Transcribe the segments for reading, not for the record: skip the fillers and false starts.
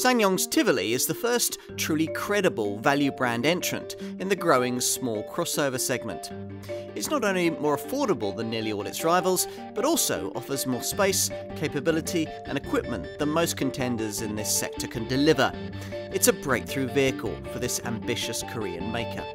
SsangYong's Tivoli is the first truly credible value brand entrant in the growing small crossover segment. It's not only more affordable than nearly all its rivals, but also offers more space, capability and equipment than most contenders in this sector can deliver. It's a breakthrough vehicle for this ambitious Korean maker.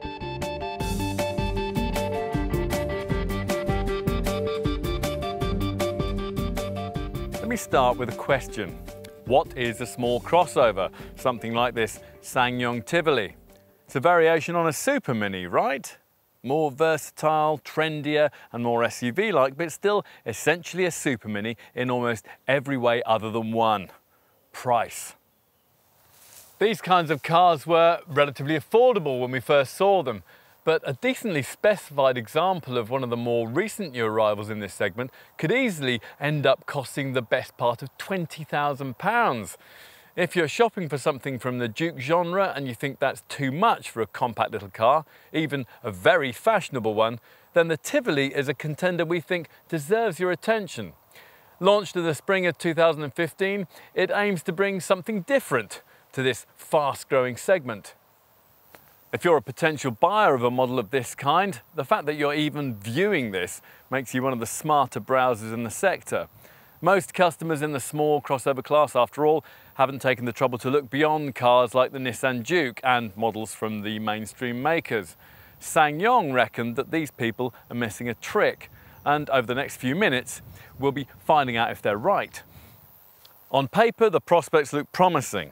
Let me start with a question. What is a small crossover? Something like this SsangYong Tivoli. It's a variation on a Super Mini, right? More versatile, trendier and more SUV-like, but still essentially a Super Mini in almost every way other than one: price. These kinds of cars were relatively affordable when we first saw them, but a decently specified example of one of the more recent new arrivals in this segment could easily end up costing the best part of £20,000. If you're shopping for something from the Duke genre and you think that's too much for a compact little car, even a very fashionable one, then the Tivoli is a contender we think deserves your attention. Launched in the spring of 2015, it aims to bring something different to this fast-growing segment. If you're a potential buyer of a model of this kind, the fact that you're even viewing this makes you one of the smarter browsers in the sector. Most customers in the small crossover class, after all, haven't taken the trouble to look beyond cars like the Nissan Duke and models from the mainstream makers. SsangYong reckoned that these people are missing a trick, and over the next few minutes, we'll be finding out if they're right. On paper, the prospects look promising.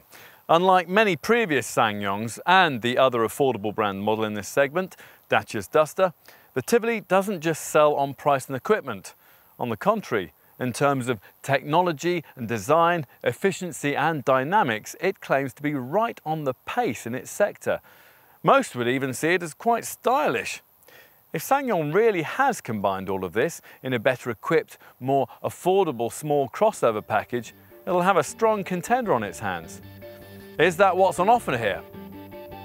Unlike many previous SsangYongs and the other affordable brand model in this segment, Dacia's Duster, the Tivoli doesn't just sell on price and equipment. On the contrary, in terms of technology and design, efficiency and dynamics, it claims to be right on the pace in its sector. Most would even see it as quite stylish. If SsangYong really has combined all of this in a better equipped, more affordable small crossover package, it'll have a strong contender on its hands. Is that what's on offer here?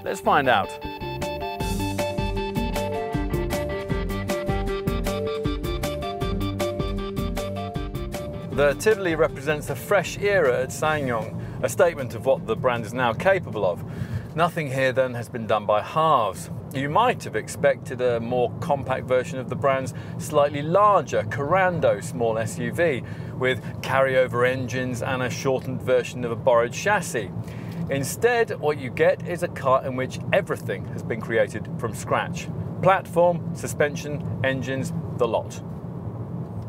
Let's find out. The Tivoli represents a fresh era at SsangYong, a statement of what the brand is now capable of. Nothing here then has been done by halves. You might have expected a more compact version of the brand's slightly larger Corando small SUV, with carryover engines and a shortened version of a borrowed chassis. Instead, what you get is a car in which everything has been created from scratch. Platform, suspension, engines, the lot.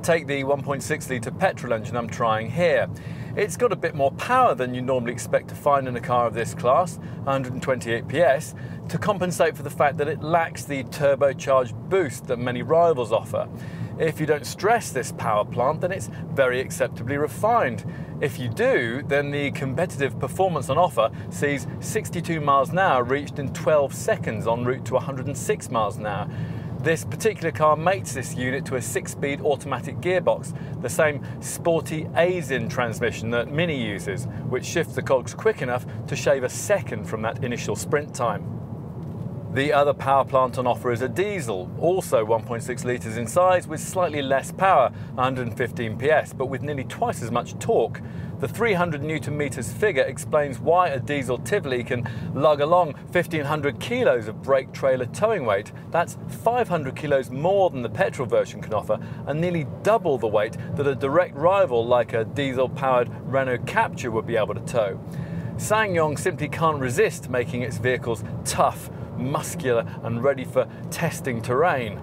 Take the 1.6 litre petrol engine I'm trying here. It's got a bit more power than you normally expect to find in a car of this class, 128 PS, to compensate for the fact that it lacks the turbocharged boost that many rivals offer. If you don't stress this power plant, then it's very acceptably refined. If you do, then the competitive performance on offer sees 62 miles an hour reached in 12 seconds en route to 106 miles an hour. This particular car mates this unit to a 6-speed automatic gearbox, the same sporty ASIN transmission that Mini uses, which shifts the cogs quick enough to shave a second from that initial sprint time. The other power plant on offer is a diesel, also 1.6 litres in size, with slightly less power, 115 PS, but with nearly twice as much torque. The 300 Nm figure explains why a diesel Tivoli can lug along 1,500 kilos of brake trailer towing weight. That's 500 kilos more than the petrol version can offer, and nearly double the weight that a direct rival like a diesel-powered Renault Captur would be able to tow. SsangYong simply can't resist making its vehicles tough, muscular and ready for testing terrain.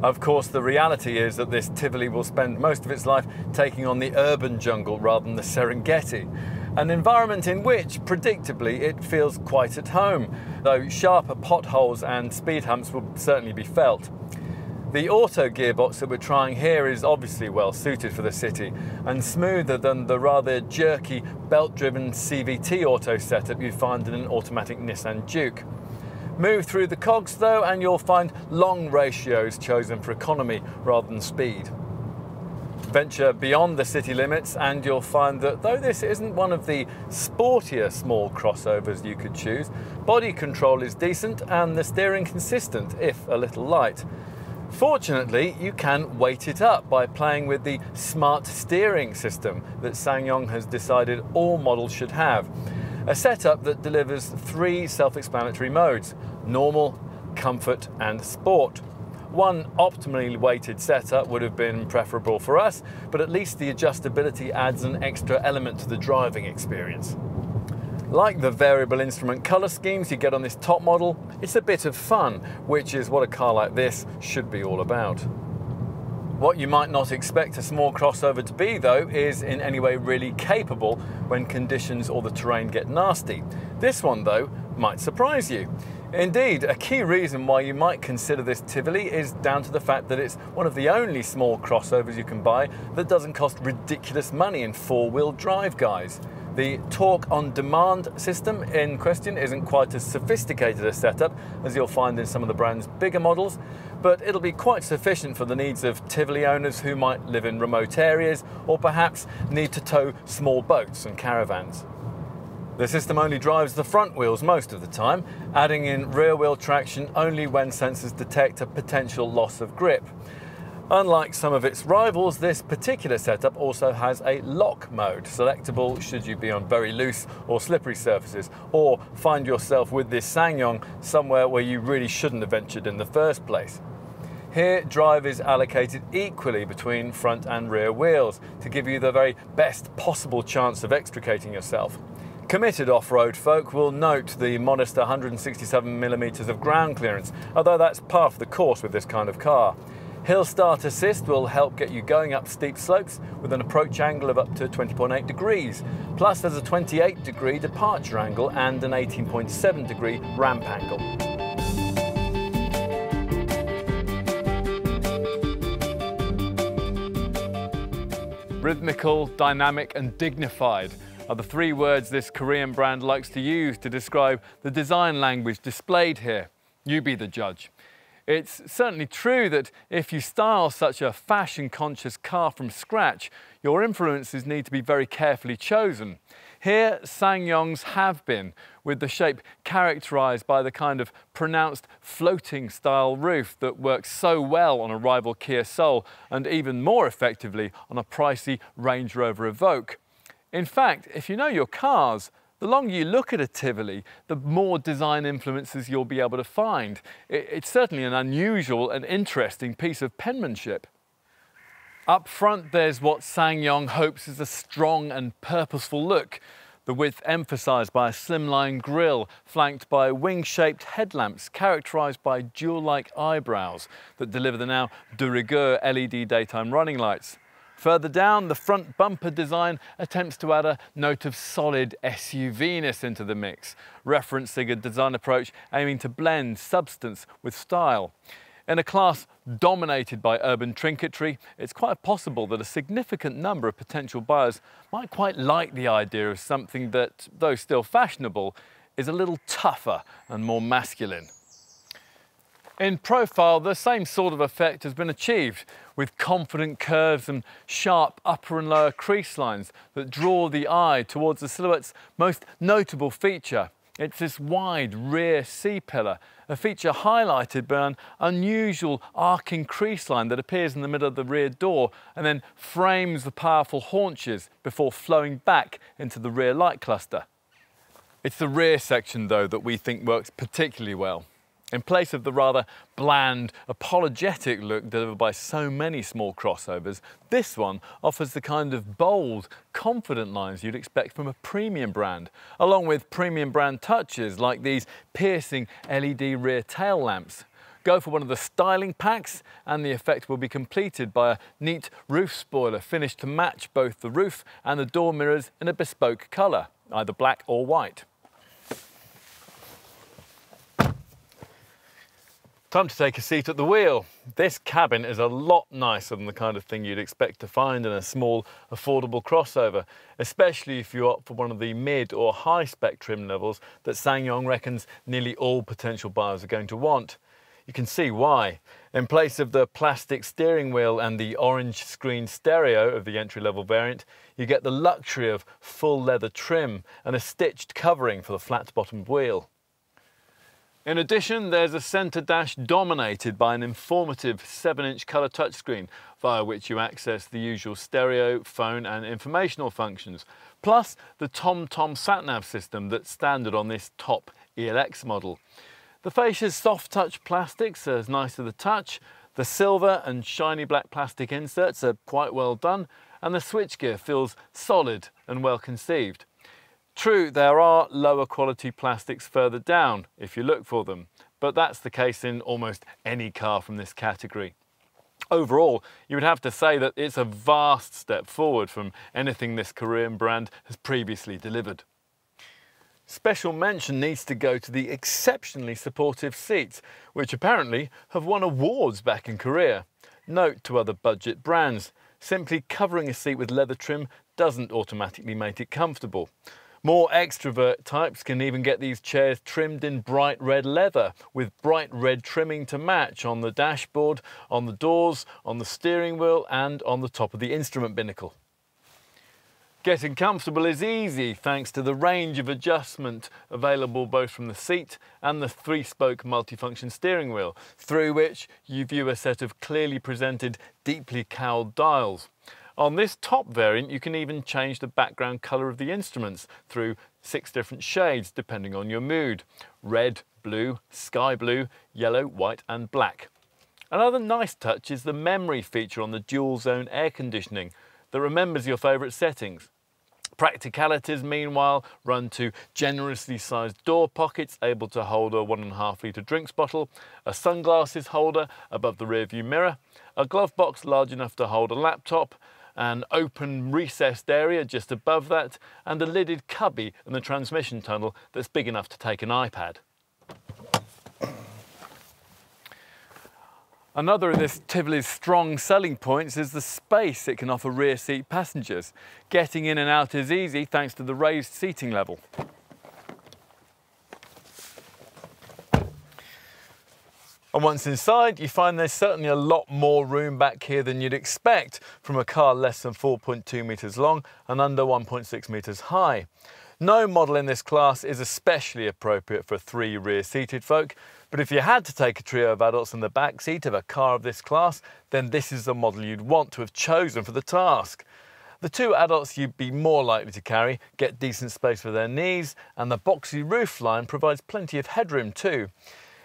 Of course, the reality is that this Tivoli will spend most of its life taking on the urban jungle rather than the Serengeti, an environment in which, predictably, it feels quite at home, though sharper potholes and speed humps will certainly be felt. The auto gearbox that we're trying here is obviously well suited for the city and smoother than the rather jerky belt-driven CVT auto setup you'd find in an automatic Nissan Duke. Move through the cogs though and you'll find long ratios chosen for economy rather than speed. Venture beyond the city limits and you'll find that though this isn't one of the sportier small crossovers you could choose, body control is decent and the steering consistent, if a little light. Fortunately, you can weight it up by playing with the smart steering system that SsangYong has decided all models should have. A setup that delivers 3 self-explanatory modes: normal, comfort and sport. One optimally weighted setup would have been preferable for us, but at least the adjustability adds an extra element to the driving experience. Like the variable instrument colour schemes you get on this top model, it's a bit of fun, which is what a car like this should be all about. What you might not expect a small crossover to be, though, is in any way really capable when conditions or the terrain get nasty. This one, though, might surprise you. Indeed, a key reason why you might consider this Tivoli is down to the fact that it's one of the only small crossovers you can buy that doesn't cost ridiculous money in 4-wheel drive, guys. The torque on demand system in question isn't quite as sophisticated a setup as you'll find in some of the brand's bigger models, but it'll be quite sufficient for the needs of Tivoli owners who might live in remote areas or perhaps need to tow small boats and caravans. The system only drives the front wheels most of the time, adding in rear wheel traction only when sensors detect a potential loss of grip. Unlike some of its rivals, this particular setup also has a lock mode, selectable should you be on very loose or slippery surfaces, or find yourself with this SsangYong somewhere where you really shouldn't have ventured in the first place. Here, drive is allocated equally between front and rear wheels to give you the very best possible chance of extricating yourself. Committed off-road folk will note the modest 167mm of ground clearance, although that's par for the course with this kind of car. Hill start assist will help get you going up steep slopes with an approach angle of up to 20.8 degrees. Plus there's a 28-degree departure angle and an 18.7-degree ramp angle. Rhythmical, dynamic and dignified are the 3 words this Korean brand likes to use to describe the design language displayed here. You be the judge. It's certainly true that if you style such a fashion-conscious car from scratch, your influences need to be very carefully chosen. Here, SsangYong's have been, with the shape characterised by the kind of pronounced floating style roof that works so well on a rival Kia Soul and even more effectively on a pricey Range Rover Evoque. In fact, if you know your cars, the longer you look at a Tivoli, the more design influences you'll be able to find. It's certainly an unusual and interesting piece of penmanship. Up front, there's what SsangYong hopes is a strong and purposeful look. The width emphasised by a slimline grille, flanked by wing-shaped headlamps characterised by jewel-like eyebrows that deliver the now de rigueur LED daytime running lights. Further down, the front bumper design attempts to add a note of solid SUV-ness into the mix, referencing a design approach aiming to blend substance with style. In a class dominated by urban trinketry, it's quite possible that a significant number of potential buyers might quite like the idea of something that, though still fashionable, is a little tougher and more masculine. In profile, the same sort of effect has been achieved, with confident curves and sharp upper and lower crease lines that draw the eye towards the silhouette's most notable feature. It's this wide rear C-pillar, a feature highlighted by an unusual arcing crease line that appears in the middle of the rear door and then frames the powerful haunches before flowing back into the rear light cluster. It's the rear section, though, that we think works particularly well. In place of the rather bland, apologetic look delivered by so many small crossovers, this one offers the kind of bold, confident lines you'd expect from a premium brand, along with premium brand touches like these piercing LED rear tail lamps. Go for one of the styling packs and the effect will be completed by a neat roof spoiler finished to match both the roof and the door mirrors in a bespoke colour, either black or white. Time to take a seat at the wheel. This cabin is a lot nicer than the kind of thing you'd expect to find in a small, affordable crossover, especially if you opt for one of the mid or high spec trim levels that SsangYong reckons nearly all potential buyers are going to want. You can see why. In place of the plastic steering wheel and the orange screen stereo of the entry-level variant, you get the luxury of full leather trim and a stitched covering for the flat-bottomed wheel. In addition, there's a centre dash dominated by an informative 7-inch colour touchscreen via which you access the usual stereo, phone and informational functions, plus the TomTom sat-nav system that's standard on this top ELX model. The fascia's soft touch plastics are nice to the touch, the silver and shiny black plastic inserts are quite well done, and the switchgear feels solid and well conceived. True, there are lower quality plastics further down if you look for them, but that's the case in almost any car from this category. Overall, you would have to say that it's a vast step forward from anything this Korean brand has previously delivered. Special mention needs to go to the exceptionally supportive seats, which apparently have won awards back in Korea. Note to other budget brands, simply covering a seat with leather trim doesn't automatically make it comfortable. More extrovert types can even get these chairs trimmed in bright red leather, with bright red trimming to match on the dashboard, on the doors, on the steering wheel and on the top of the instrument binnacle. Getting comfortable is easy thanks to the range of adjustment available both from the seat and the 3-spoke multifunction steering wheel, through which you view a set of clearly presented, deeply cowled dials. On this top variant, you can even change the background colour of the instruments through 6 different shades depending on your mood: red, blue, sky blue, yellow, white and black. Another nice touch is the memory feature on the dual zone air conditioning that remembers your favourite settings. Practicalities, meanwhile, run to generously sized door pockets able to hold a 1.5 litre drinks bottle, a sunglasses holder above the rearview mirror, a glove box large enough to hold a laptop, an open recessed area just above that, and a lidded cubby in the transmission tunnel that's big enough to take an iPad. Another of this Tivoli's strong selling points is the space it can offer rear seat passengers. Getting in and out is easy thanks to the raised seating level. And once inside, you find there's certainly a lot more room back here than you'd expect from a car less than 4.2 metres long and under 1.6 metres high. No model in this class is especially appropriate for 3 rear-seated folk, but if you had to take a trio of adults in the back seat of a car of this class, then this is the model you'd want to have chosen for the task. The 2 adults you'd be more likely to carry get decent space for their knees, and the boxy roofline provides plenty of headroom too.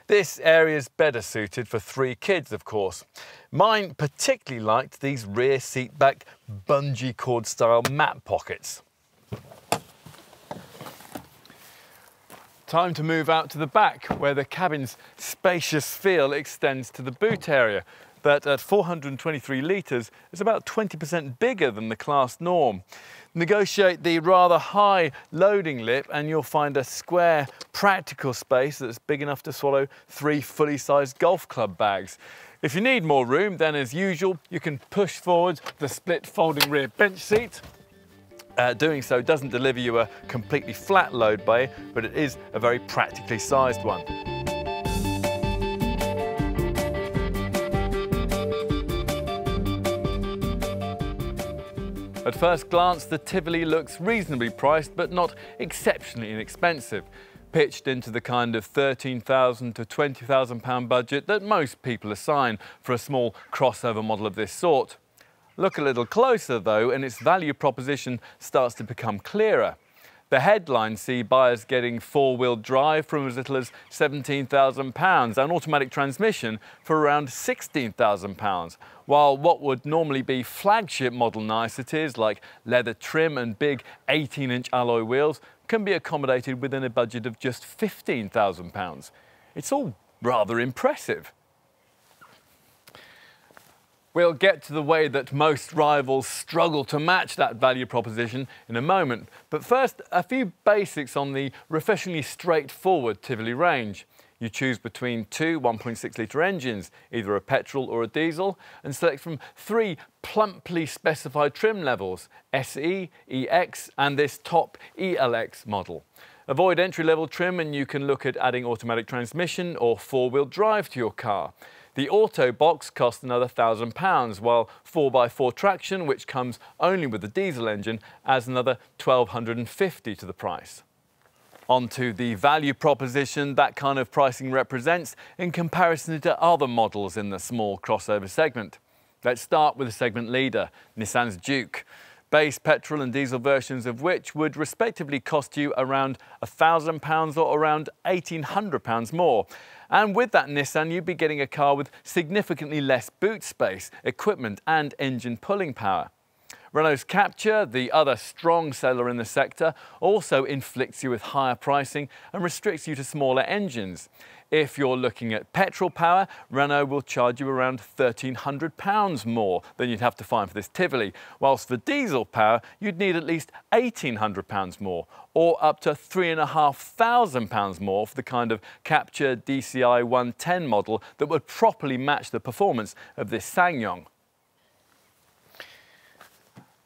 This area is better suited for 3 kids, of course. Mine particularly liked these rear seat back bungee cord style mat pockets. Time to move out to the back, where the cabin's spacious feel extends to the boot area, that at 423 litres is about 20% bigger than the class norm. Negotiate the rather high loading lip and you'll find a square, practical space that's big enough to swallow 3 fully sized golf club bags. If you need more room, then as usual, you can push forward the split folding rear bench seat. Doing so doesn't deliver you a completely flat load bay, but it is a very practically sized one. At first glance, the Tivoli looks reasonably priced, but not exceptionally inexpensive, pitched into the kind of £13,000 to £20,000 budget that most people assign for a small crossover model of this sort. Look a little closer though, and its value proposition starts to become clearer. The headlines see buyers getting 4-wheel drive from as little as £17,000 and automatic transmission for around £16,000, while what would normally be flagship model niceties like leather trim and big 18-inch alloy wheels can be accommodated within a budget of just £15,000. It's all rather impressive. We'll get to the way that most rivals struggle to match that value proposition in a moment, but first a few basics on the refreshingly straightforward Tivoli range. You choose between 2 1.6 litre engines, either a petrol or a diesel, and select from 3 plumply specified trim levels: SE, EX and this top ELX model. Avoid entry-level trim and you can look at adding automatic transmission or 4-wheel drive to your car. The auto box costs another £1,000, while 4x4 traction, which comes only with the diesel engine, adds another £1,250 to the price. On to the value proposition that kind of pricing represents in comparison to other models in the small crossover segment. Let's start with the segment leader, Nissan's Juke. Base petrol and diesel versions of which would respectively cost you around £1,000 or around £1,800 more. And with that Nissan, you'd be getting a car with significantly less boot space, equipment and engine pulling power. Renault's Captur, the other strong seller in the sector, also inflicts you with higher pricing and restricts you to smaller engines. If you're looking at petrol power, Renault will charge you around £1,300 more than you'd have to find for this Tivoli, whilst for diesel power, you'd need at least £1,800 more, or up to £3,500 more for the kind of Captur DCI 110 model that would properly match the performance of this SsangYong.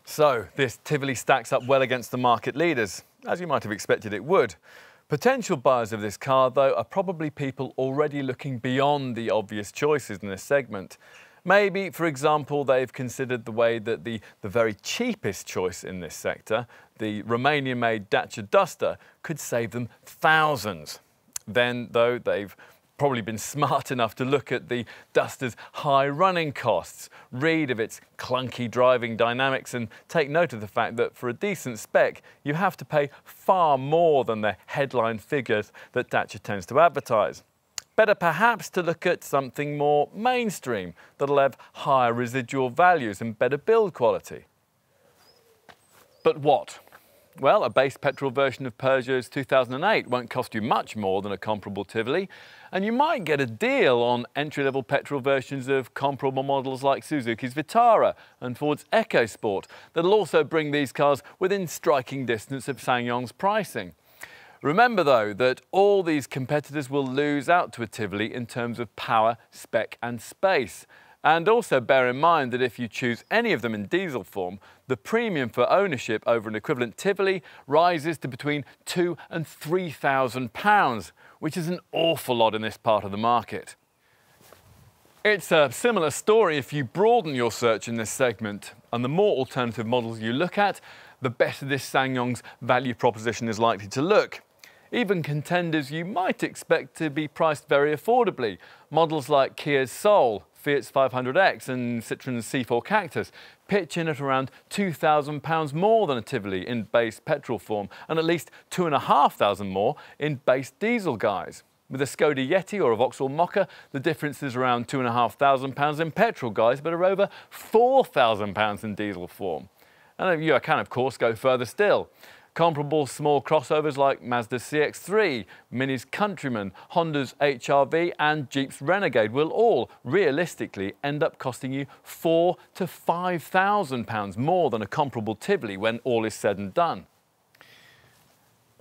So, this Tivoli stacks up well against the market leaders, as you might have expected it would. Potential buyers of this car, though, are probably people already looking beyond the obvious choices in this segment. Maybe, for example, they've considered the way that the very cheapest choice in this sector, the Romanian-made Dacia Duster, could save them thousands. Then, though, they've probably been smart enough to look at the Duster's high running costs, read of its clunky driving dynamics and take note of the fact that for a decent spec you have to pay far more than the headline figures that Dacia tends to advertise. Better perhaps to look at something more mainstream that'll have higher residual values and better build quality. But what? Well, a base petrol version of Peugeot's 2008 won't cost you much more than a comparable Tivoli, and you might get a deal on entry-level petrol versions of comparable models like Suzuki's Vitara and Ford's EcoSport that'll also bring these cars within striking distance of SsangYong's pricing. Remember though that all these competitors will lose out to a Tivoli in terms of power, spec and space. And also bear in mind that if you choose any of them in diesel form, the premium for ownership over an equivalent Tivoli rises to between £2,000 and £3,000, which is an awful lot in this part of the market. It's a similar story if you broaden your search in this segment, and the more alternative models you look at, the better this SsangYong's value proposition is likely to look. Even contenders you might expect to be priced very affordably, models like Kia's Soul, Fiat's 500X and Citroen's C4 Cactus pitch in at around £2,000 more than a Tivoli in base petrol form and at least £2,500 more in base diesel guise. With a Skoda Yeti or a Vauxhall Mokka, the difference is around £2,500 in petrol guise but are over £4,000 in diesel form. And you can of course go further still. Comparable small crossovers like Mazda's CX-3, Mini's Countryman, Honda's HR-V and Jeep's Renegade will all realistically end up costing you £4,000 to £5,000 more than a comparable Tivoli when all is said and done.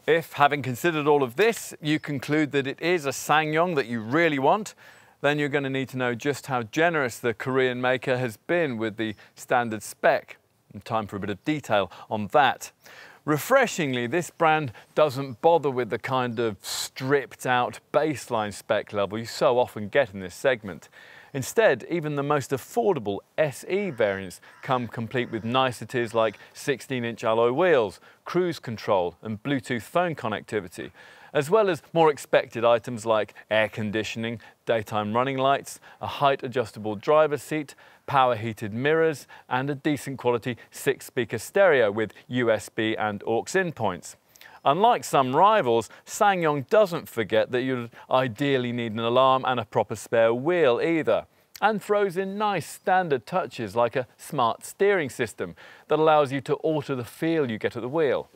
If, having considered all of this, you conclude that it is a SsangYong that you really want, then you're going to need to know just how generous the Korean maker has been with the standard spec. And time for a bit of detail on that. Refreshingly, this brand doesn't bother with the kind of stripped-out baseline spec level you so often get in this segment. Instead, even the most affordable SE variants come complete with niceties like 16-inch alloy wheels, cruise control and Bluetooth phone connectivity, as well as more expected items like air conditioning, daytime running lights, a height-adjustable driver's seat, power-heated mirrors and a decent quality 6-speaker stereo with USB and aux-in points. Unlike some rivals, SsangYong doesn't forget that you'd ideally need an alarm and a proper spare wheel either, and throws in nice standard touches like a smart steering system that allows you to alter the feel you get at the wheel.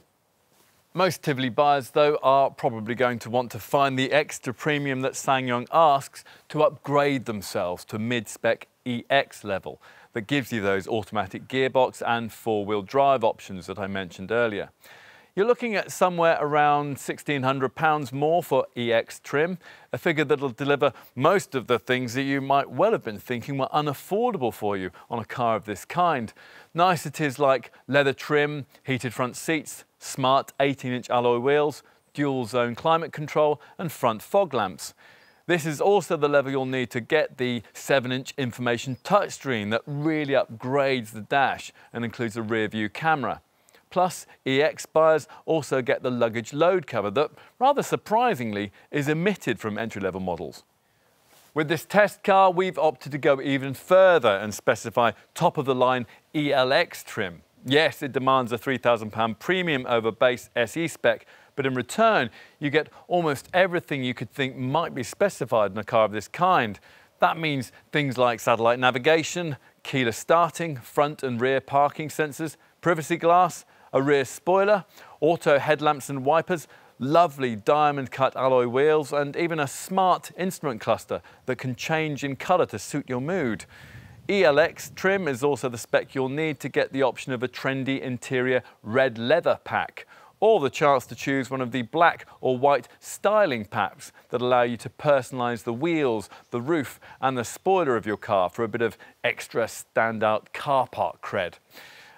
Most Tivoli buyers, though, are probably going to want to find the extra premium that SsangYong asks to upgrade themselves to mid-spec EX level that gives you those automatic gearbox and four-wheel drive options that I mentioned earlier. You're looking at somewhere around £1,600 more for EX trim, a figure that'll deliver most of the things that you might well have been thinking were unaffordable for you on a car of this kind. Niceties like leather trim, heated front seats, smart 18-inch alloy wheels, dual zone climate control and front fog lamps. This is also the level you'll need to get the 7-inch information touchscreen that really upgrades the dash and includes a rear view camera. Plus, EX buyers also get the luggage load cover that, rather surprisingly, is omitted from entry-level models. With this test car, we've opted to go even further and specify top-of-the-line ELX trim. Yes, it demands a £3,000 premium over base SE spec, but in return, you get almost everything you could think might be specified in a car of this kind. That means things like satellite navigation, keyless starting, front and rear parking sensors, privacy glass, a rear spoiler, auto headlamps and wipers, lovely diamond-cut alloy wheels, and even a smart instrument cluster that can change in colour to suit your mood. ELX trim is also the spec you'll need to get the option of a trendy interior red leather pack, or the chance to choose one of the black or white styling packs that allow you to personalise the wheels, the roof and the spoiler of your car for a bit of extra standout car park cred.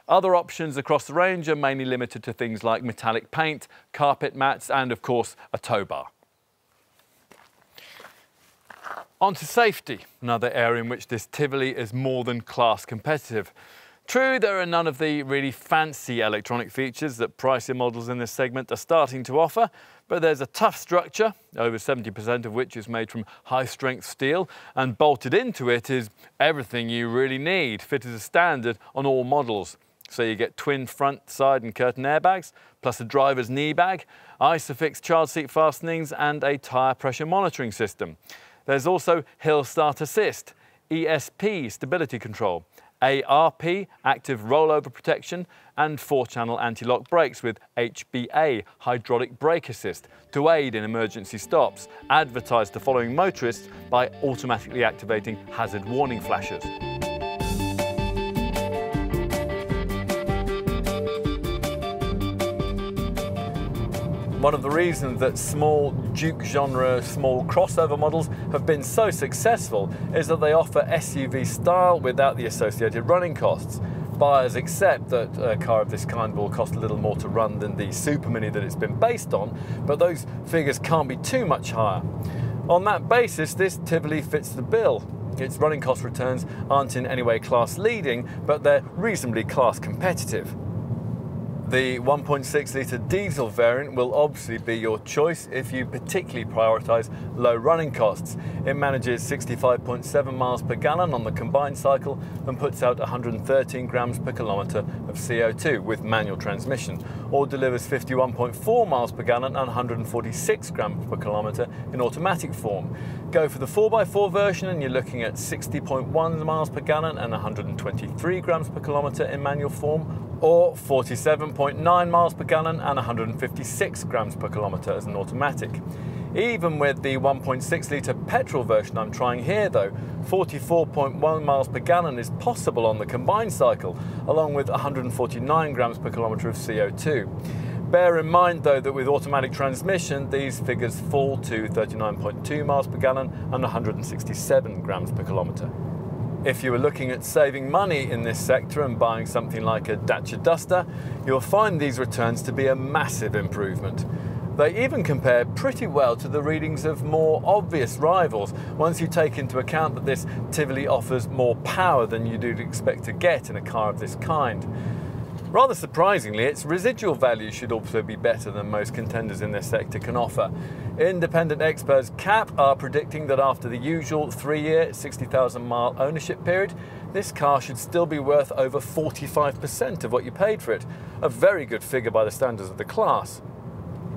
Other options across the range are mainly limited to things like metallic paint, carpet mats and, of course, a tow bar. On to safety, another area in which this Tivoli is more than class competitive. True, there are none of the really fancy electronic features that pricier models in this segment are starting to offer, but there's a tough structure, over 70% of which is made from high-strength steel, and bolted into it is everything you really need, fitted as standard on all models. So you get twin front, side and curtain airbags, plus a driver's knee bag, ISOFIX child seat fastenings and a tyre pressure monitoring system. There's also hill start assist, ESP stability control, ARP active rollover protection and 4-channel anti-lock brakes with HBA hydraulic brake assist to aid in emergency stops, advertised to following motorists by automatically activating hazard warning flashes. One of the reasons that small Duke genre, small crossover models have been so successful is that they offer SUV style without the associated running costs. Buyers accept that a car of this kind will cost a little more to run than the Super Mini that it's been based on, but those figures can't be too much higher. On that basis, this Tivoli fits the bill. Its running cost returns aren't in any way class leading, but they're reasonably class competitive. The 1.6-litre diesel variant will obviously be your choice if you particularly prioritise low running costs. It manages 65.7 miles per gallon on the combined cycle and puts out 113 grams per kilometre of CO2 with manual transmission, or delivers 51.4 miles per gallon and 146 grams per kilometre in automatic form. Go for the 4x4 version and you're looking at 60.1 miles per gallon and 123 grams per kilometre in manual form, or 47.9 miles per gallon and 156 grams per kilometre as an automatic. Even with the 1.6-litre petrol version I'm trying here though, 44.1 miles per gallon is possible on the combined cycle, along with 149 grams per kilometre of CO2. Bear in mind though that with automatic transmission these figures fall to 39.2 miles per gallon and 167 grams per kilometre. If you were looking at saving money in this sector and buying something like a Dacia Duster, you'll find these returns to be a massive improvement. They even compare pretty well to the readings of more obvious rivals once you take into account that this Tivoli offers more power than you'd expect to get in a car of this kind. Rather surprisingly, its residual value should also be better than most contenders in this sector can offer. Independent experts CAP are predicting that after the usual 3-year, 60,000 mile ownership period, this car should still be worth over 45% of what you paid for it. A very good figure by the standards of the class.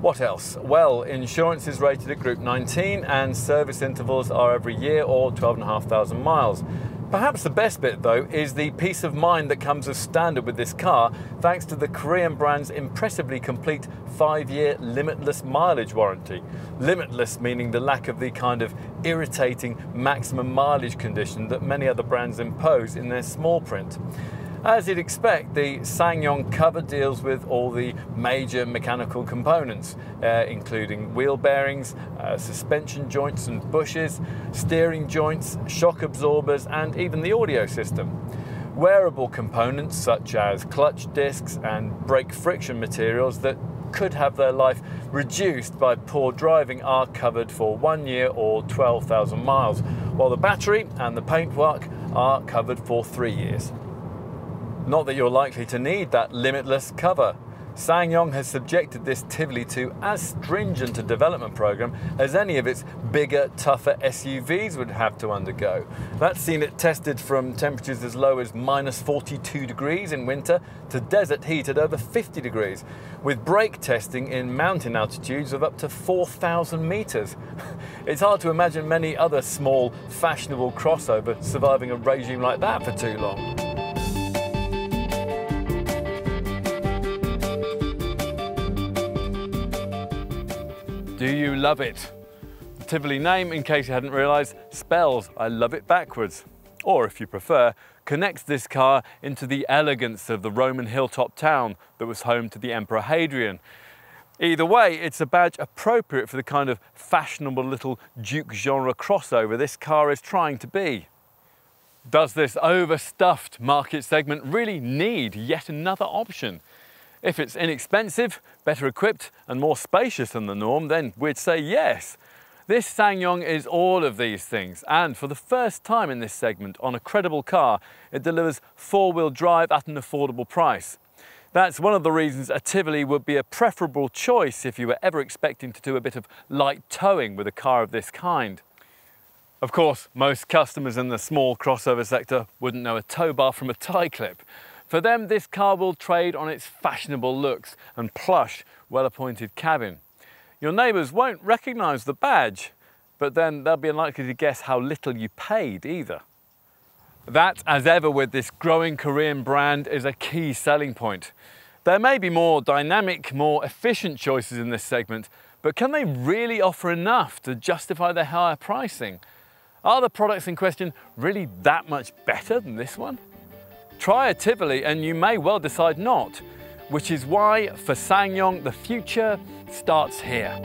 What else? Well, insurance is rated at Group 19 and service intervals are every year or 12,500 miles. Perhaps the best bit though is the peace of mind that comes as standard with this car thanks to the Korean brand's impressively complete 5-year limitless mileage warranty. Limitless meaning the lack of the kind of irritating maximum mileage condition that many other brands impose in their small print. As you'd expect, the SsangYong cover deals with all the major mechanical components, including wheel bearings, suspension joints and bushes, steering joints, shock absorbers, and even the audio system. Wearable components such as clutch discs and brake friction materials that could have their life reduced by poor driving are covered for 1 year or 12,000 miles, while the battery and the paintwork are covered for 3 years. Not that you're likely to need that limitless cover. SsangYong has subjected this Tivoli to as stringent a development program as any of its bigger, tougher SUVs would have to undergo. That's seen it tested from temperatures as low as -42 degrees in winter to desert heat at over 50 degrees, with brake testing in mountain altitudes of up to 4,000 meters. It's hard to imagine many other small, fashionable crossovers surviving a regime like that for too long. Do you love it? The Tivoli name, in case you hadn't realised, spells I love it backwards. Or, if you prefer, connects this car into the elegance of the Roman hilltop town that was home to the Emperor Hadrian. Either way, it's a badge appropriate for the kind of fashionable little Duke genre crossover this car is trying to be. Does this overstuffed market segment really need yet another option? If it's inexpensive, better equipped and more spacious than the norm, then we'd say yes. This SsangYong is all of these things, and for the first time in this segment on a credible car, it delivers four-wheel drive at an affordable price. That's one of the reasons a Tivoli would be a preferable choice if you were ever expecting to do a bit of light towing with a car of this kind. Of course, most customers in the small crossover sector wouldn't know a tow bar from a tie clip. For them, this car will trade on its fashionable looks and plush, well-appointed cabin. Your neighbours won't recognise the badge, but then they'll be unlikely to guess how little you paid either. That, as ever with this growing Korean brand, is a key selling point. There may be more dynamic, more efficient choices in this segment, but can they really offer enough to justify their higher pricing? Are the products in question really that much better than this one? Try a Tivoli and you may well decide not, which is why for SsangYong the future starts here.